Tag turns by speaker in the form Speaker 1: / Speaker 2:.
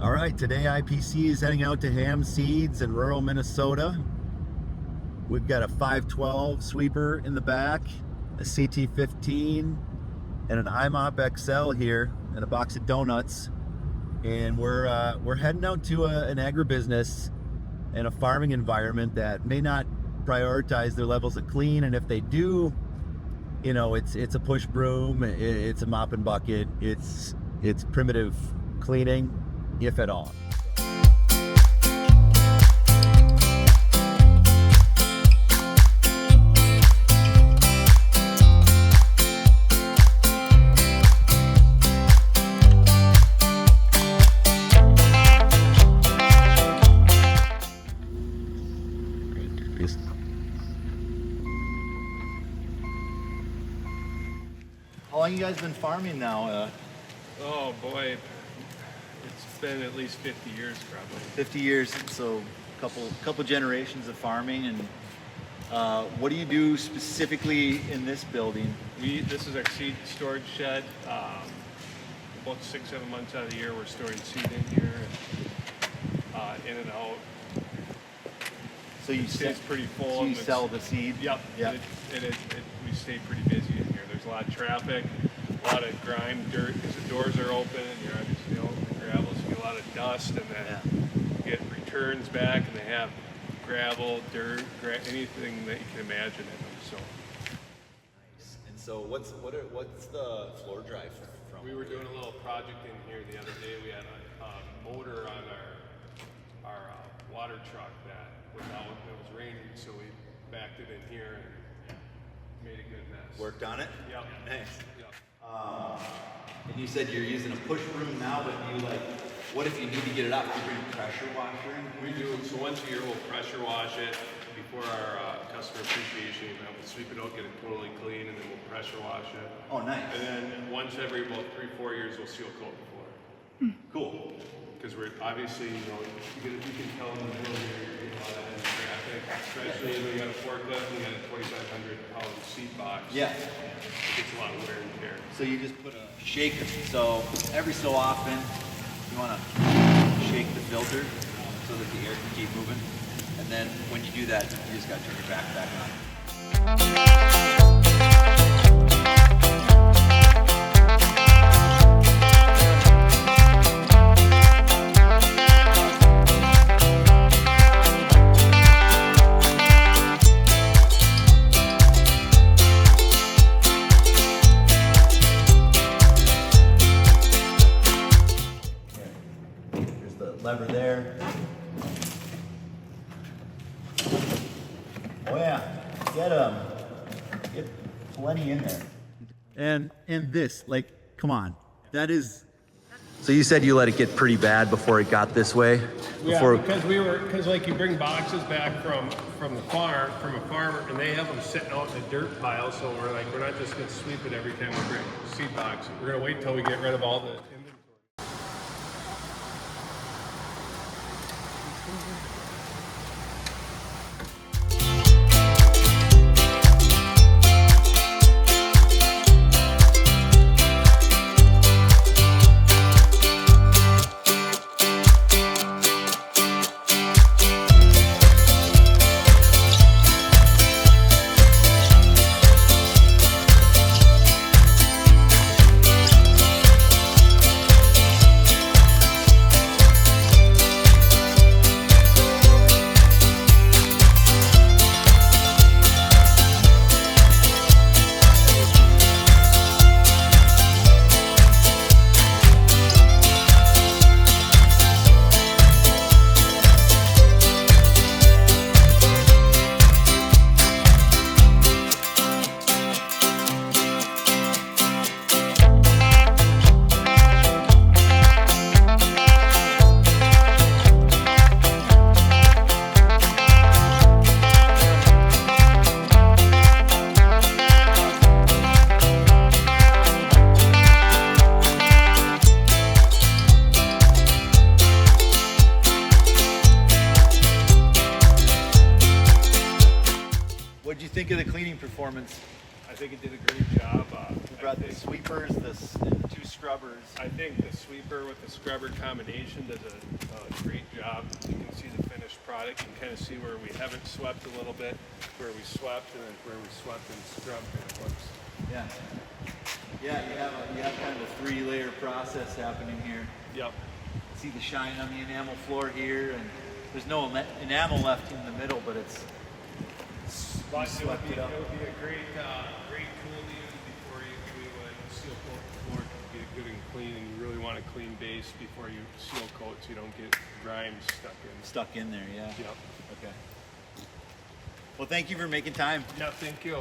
Speaker 1: All right, today IPC is heading out to Hamm Seeds in rural Minnesota. We've got a 512 sweeper in the back, a CT15, and an i-mop XL here, and a box of donuts. And we're heading out to an agribusiness and a farming environment that may not prioritize their levels of clean, and if they do, you know, it's a push broom, it's a mop and bucket, it's primitive cleaning, if at all. How long you guys been farming now?
Speaker 2: Oh boy, it's been at least 50 years probably.
Speaker 1: 50 years, so couple generations of farming. And what do you do specifically in this building?
Speaker 2: This is our seed storage shed. About 6-7 months out of the year we're storing seed in here, and in and out.
Speaker 1: So you
Speaker 2: stays pretty full.
Speaker 1: So you sell the seed?
Speaker 2: Yep.
Speaker 1: Yep.
Speaker 2: We stay pretty busy in here. There's a lot of traffic, a lot of grime, dirt, because the doors are open and you're obviously out in the gravel, so you get a lot of dust, and then you get returns back and they have gravel, dirt, anything that you can imagine in them. So.
Speaker 1: Nice. And so what's the floor drive from?
Speaker 2: We were doing a little project in here the other day. We had a motor on our water truck that was out. It was raining, so we backed it in here and made a good mess.
Speaker 1: Worked on it?
Speaker 2: Yep.
Speaker 1: Nice.
Speaker 2: Yep.
Speaker 1: And you said you're using a push broom now, but what if you need to get it up? You bring a pressure washer in?
Speaker 2: We do. So once a year we'll pressure wash it before our customer appreciation event. We'll sweep it out, get it totally clean, and then we'll pressure wash it.
Speaker 1: Oh, nice.
Speaker 2: And then once every about 3-4 years we'll seal coat the floor.
Speaker 1: Cool.
Speaker 2: Because we're obviously, you can tell in the middle here, you're getting a lot of heavy traffic, especially when you got a forklift and you got a 2,500 pound seat box.
Speaker 1: Yeah.
Speaker 2: It gets a lot of wear and tear.
Speaker 1: So you just put a shaker. So every so often, you want to shake the filter so that the air can keep moving. And then when you do that, you just got to turn your back on. Lever there. Oh yeah, get plenty in there. And this, like, come on, that is. So you said you let it get pretty bad before it got this way.
Speaker 2: Yeah, because like you bring boxes back from the farm, from a farmer, and they have them sitting out in the dirt pile. So we're not just gonna sweep it every time we bring a seed box. We're gonna wait till we get rid of all the inventory.
Speaker 1: What'd you think of the cleaning performance?
Speaker 2: I think it did a great job.
Speaker 1: We brought the sweepers, the two
Speaker 3: scrubbers.
Speaker 2: I think the sweeper with the scrubber combination does a great job. You can see the finished product. You can kind of see where we haven't swept a little bit, where we swept, and then where we swept and scrubbed. And it looks.
Speaker 3: Yeah. Yeah, you have kind of a 3-layer process happening here.
Speaker 2: Yep.
Speaker 3: See the shine on the enamel floor here, and there's no enamel left in the middle, but it's
Speaker 2: But it would
Speaker 3: swept
Speaker 2: be
Speaker 3: it up.
Speaker 2: a great tool to use before we would seal coat the floor. It would be a good and clean, and you really want a clean base before you seal coat so you don't get grime stuck in.
Speaker 3: there. Yeah.
Speaker 2: Yep.
Speaker 3: Okay. Well, thank you for making time.
Speaker 2: Yeah, thank you.